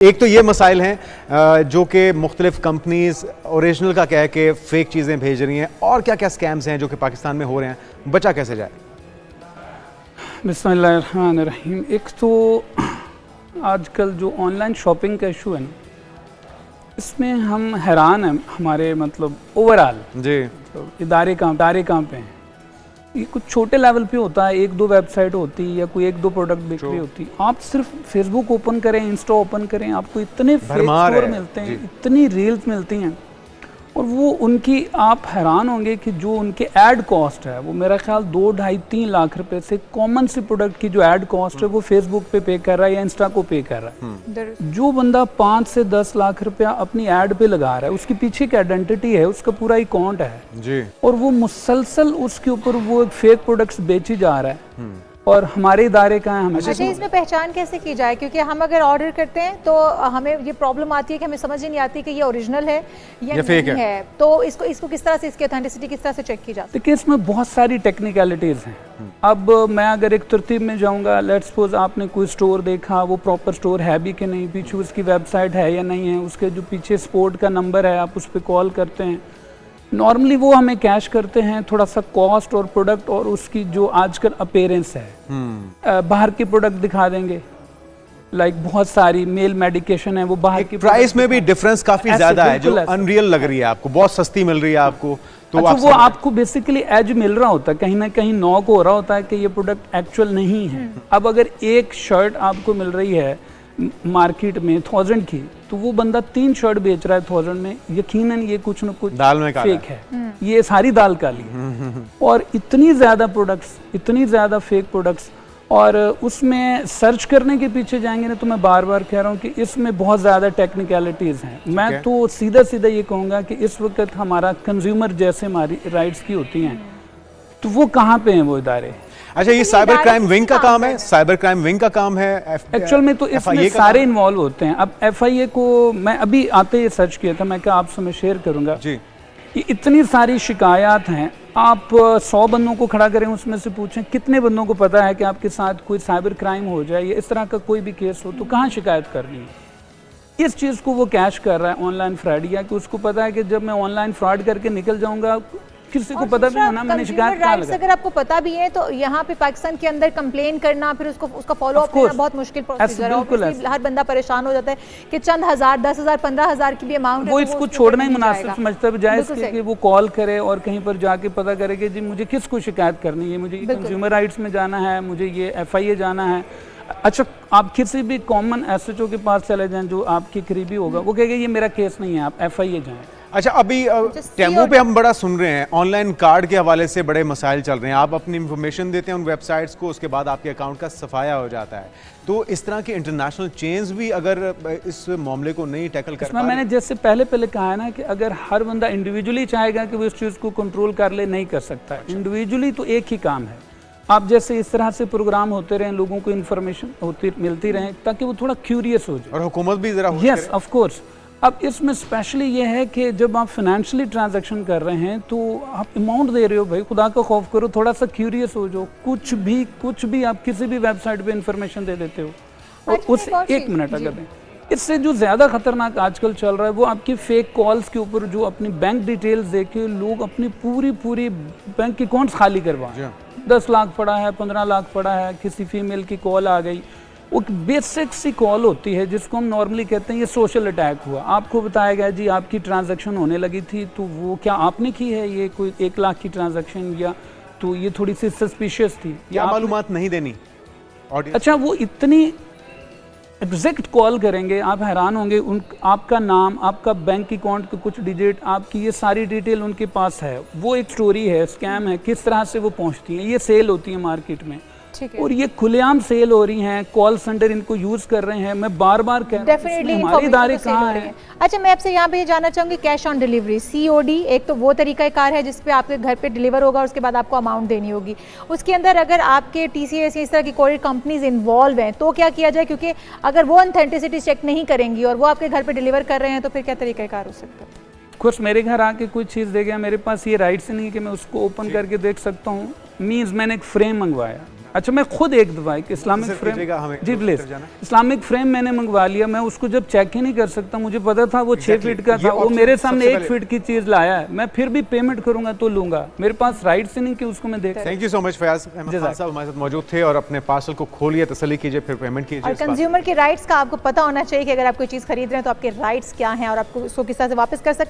एक तो ये मसाइल हैं जो कि मुख्तलिफ कंपनीज ओरिजिनल का कह के फेक चीज़ें भेज रही हैं, और क्या क्या स्कैम्स हैं जो कि पाकिस्तान में हो रहे हैं, बचा कैसे जाए? बिस्मिल्लाहिर्रहमानिर्रहीम। एक तो आजकल जो ऑनलाइन शॉपिंग का इशू है ना, इसमें हम हैरान हैं। हमारे मतलब ओवरऑल जी इदारे कहाँ पे हैं। ये कुछ छोटे लेवल पे होता है, एक दो वेबसाइट होती है या कोई एक दो प्रोडक्ट बिक्री होती है। आप सिर्फ फेसबुक ओपन करें, इंस्टा ओपन करें, आपको इतने फेक स्टोर मिलते हैं, इतनी रील्स मिलती हैं, और वो उनकी आप हैरान होंगे कि जो उनके ऐड कॉस्ट है वो मेरा ख्याल 2-2.5-3 लाख रुपए से कॉमन सी प्रोडक्ट की जो ऐड कॉस्ट है वो फेसबुक पे कर रहा है या इंस्टा को पे कर रहा है। जो बंदा 5 से 10 लाख रुपया अपनी ऐड पे लगा रहा है, उसके पीछे एक आइडेंटिटी है, उसका पूरा अकाउंट है जी, और वो मुसलसल उसके ऊपर वो फेक प्रोडक्ट्स बेची जा रहा है। और हमारे इदारे का है, हमें अच्छा, इसमें पहचान कैसे की जाए? क्योंकि हम अगर ऑर्डर करते हैं तो हमें ये प्रॉब्लम आती है कि हमें समझ ही नहीं आती कि ये ओरिजिनल है या फेक है। तो इसको किस तरह से, इसकी ऑथेंटिसिटी किस तरह से चेक की जाती है? देखिए, इसमें बहुत सारी टेक्निकलिटीज़ हैं। अब मैं अगर एक तरतीब में जाऊंगा, लेट्स सपोज आपने कोई स्टोर देखा, वो प्रॉपर स्टोर है भी कि नहीं, पीछे उसकी वेबसाइट है या नहीं है, उसके जो पीछे स्पोर्ट का नंबर है आप उस पर कॉल करते हैं। नॉर्मली वो हमें कैश करते हैं, थोड़ा सा कॉस्ट और प्रोडक्ट और उसकी जो आजकल अपीयरेंस है, बाहर की प्रोडक्ट दिखा देंगे। लाइक बहुत सारी मेल मेडिकेशन है, वो बाहर की प्राइस में भी डिफरेंस काफी ज्यादा है, जो अनरियल लग रही है आपको, बहुत सस्ती मिल रही है आपको। तो अच्छा, वो आपको बेसिकली एज मिल रहा होता है, कहीं ना कहीं नॉक हो रहा होता है कि ये प्रोडक्ट एक्चुअल नहीं है। अब अगर एक शर्ट आपको मिल रही है मार्केट में 1000 की, तो वो बंदा 3 शर्ट बेच रहा है 1000 में, यकीनन ये कुछ न कुछ दाल में फेक है। ये सारी दाल काली है। और इतनी ज्यादा प्रोडक्ट्स, इतनी ज्यादा फेक प्रोडक्ट्स, और उसमें सर्च करने के पीछे जाएंगे ना, तो मैं बार बार कह रहा हूँ कि इसमें बहुत ज़्यादा टेक्निकलिटीज़ हैं। मैं तो सीधा सीधा ये कहूँगा कि इस वक्त हमारा कंज्यूमर जैसे हमारी राइट्स की होती हैं, तो वो कहाँ पे हैं वो इदारे? अच्छा, ये साइबर क्राइम विंग का काम है, साइबर क्राइम विंग का काम है एक्चुअल में। तो इसमें सारे इन्वॉल्व होते हैं। अब FIA को मैं अभी आते ही सर्च किया था, मैं क्या आपसे मैं शेयर करूँगा जी। ये इतनी सारी शिकायत हैं, आप 100 बंदों को खड़ा करें, उसमें से पूछें कितने बंदों को पता है कि आपके साथ कोई साइबर क्राइम हो जाए या इस तरह का कोई भी केस हो, तो कहाँ शिकायत करनी है? इस चीज़ को वो कैश कर रहा है ऑनलाइन फ्रॉड, या कि उसको पता है कि जब मैं ऑनलाइन फ्रॉड करके निकल जाऊंगा, किसी को पता भी होना मैंने शिकायत कहाँ लगा। अगर आपको पता भी है तो यहाँ पे पाकिस्तान के अंदर कंप्लेन करना, फिर उसका फॉलो अप करना बहुत मुश्किल प्रोसीजर है। हर बंदा परेशान हो जाता है कि चंद हज़ार, 10,000, 15,000 की भी अमाउंट है, वो इसको छोड़ना ही मुनासिब समझता है, बजाय इसके कि वो कॉल करे और कहीं पर जाके पता करे कि जी मुझे किसको शिकायत करनी है, मुझे कंज्यूमर राइट्स में जाना है, मुझे ये FIA जाना है। अच्छा, आप किसी भी कॉमन SHO के पास चले जाएं जो आपके करीबी होगा, वो कहेगा ये मेरा केस नहीं है, आप FIA जाएं। अच्छा, अभी टेमो पे हम बड़ा सुन रहे हैं, ऑनलाइन कार्ड के हवाले से बड़े मसाइल चल रहे हैं। आप अपनी इंफॉर्मेशन देते हैं उन वेबसाइट्स को, उसके बाद आपके अकाउंट का सफाया हो जाता है। तो इस तरह की इंटरनेशनल चेन्स भी अगर इस मामले को नहीं टैकल कर पा, मैंने जैसे पहले कहा है ना कि अगर हर बंदा इंडिविजुअली चाहेगा कि वो इस चीज़ को कंट्रोल कर ले, नहीं कर सकता है। इंडिविजुअली तो एक ही काम है, आप जैसे इस तरह से प्रोग्राम होते रहें, लोगों को इन्फॉर्मेशन मिलती रहे, ताकि वो थोड़ा क्यूरियस हो जाए, और हुकूमत भी जरा यस ऑफ कोर्स। अब इसमें स्पेशली ये है कि जब आप फाइनेंशियली ट्रांजैक्शन कर रहे हैं तो आप अमाउंट दे रहे हो, भाई खुदा का खौफ करो, थोड़ा सा क्यूरियस हो जाओ। कुछ भी आप किसी भी वेबसाइट पे इंफॉर्मेशन दे देते हो, और उस 1 मिनट अगर दें। इससे जो ज़्यादा खतरनाक आजकल चल रहा है वो आपकी फेक कॉल्स के ऊपर, जो अपनी बैंक डिटेल्स देके लोग अपनी पूरी बैंक अकाउंट्स खाली करवाएं। 10 लाख पड़ा है, 15 लाख पड़ा है, किसी फीमेल की कॉल आ गई, वो बेसिक सी कॉल होती है जिसको हम नॉर्मली कहते हैं ये सोशल अटैक हुआ, आपको बताया गया जी आपकी ट्रांजैक्शन होने लगी थी, तो वो क्या आपने की है, ये कोई 1 लाख की ट्रांजैक्शन, या तो ये थोड़ी सी सस्पिशियस थी, या मालूमात नहीं देनी। अच्छा, वो इतनी एग्जैक्ट कॉल करेंगे, आप हैरान होंगे। आपका नाम, आपका बैंक अकाउंट के कुछ डिजिट, आपकी ये सारी डिटेल उनके पास है। वो एक स्टोरी है, स्कैम है, किस तरह से वो पहुंचती हैं, ये सेल होती है मार्केट में, और ये खुलेआम सेल हो रही हैं, कॉल सेंटर इनको यूज कर रहे हैं। मैं बार बार कह रहा हूं, हमारे इदारे कहाँ हैं? अच्छा, मैं आपसे यहाँ पे ये जानना चाहूंगी, कैश ऑन डिलीवरी COD एक तो वो तरीका कार है जिसपे आपके घर पे डिलीवर होगा, उसके बाद आपको अमाउंट देनी होगी। उसके अंदर अगर आपके TCS इस तरह की कोई कंपनीज इन्वॉल्व हैं तो क्या किया जाए? क्योंकि अगर वो ऑथेंटिसिटी चेक नहीं करेंगी और वो आपके घर पे डिलीवर कर रहे हैं तो फिर क्या तरीका कार हो सकता है? कुछ मेरे घर आके कोई चीज़ दे गया, मेरे पास ये राइट्स नहीं है कि मैं उसको ओपन करके देख सकता हूँ। मीन्स मैंने एक फ्रेम मंगवाया, अच्छा मैं खुद एक दफ़ा एक इस्लामिक सिर्फ फ्रेम, कीजिएगा, हमें जी उस प्लीज, तरफ जाना। इस्लामिक फ्रेम मैंने मंगवा लिया, मैं उसको जब चेक ही नहीं कर सकता, मुझे पता था वो 6 फीट का ये था, वो option मेरे सामने सबसे 1 पहले- फीट की चीज़ लाया है, मैं फिर भी पेमेंट करूंगा तो लूंगा, मेरे पास राइट्स ही नहीं कि उसको मैं देख। Thank you so much Fayaz Ahmed Khan Sahab हमारे साथ मौजूद थे और अपने पार्सल को खोलिए, तसल्ली कीजिए, फिर पेमेंट कीजिए। और इस बात- कंज्यूमर के राइट्स का आपको पता होना चाहिए कि अगर आप कोई चीज़ खरीद रहे हैं तो आपके राइट्स क्या हैं और आपको उसको किस तरह से वापस कर सकते हैं।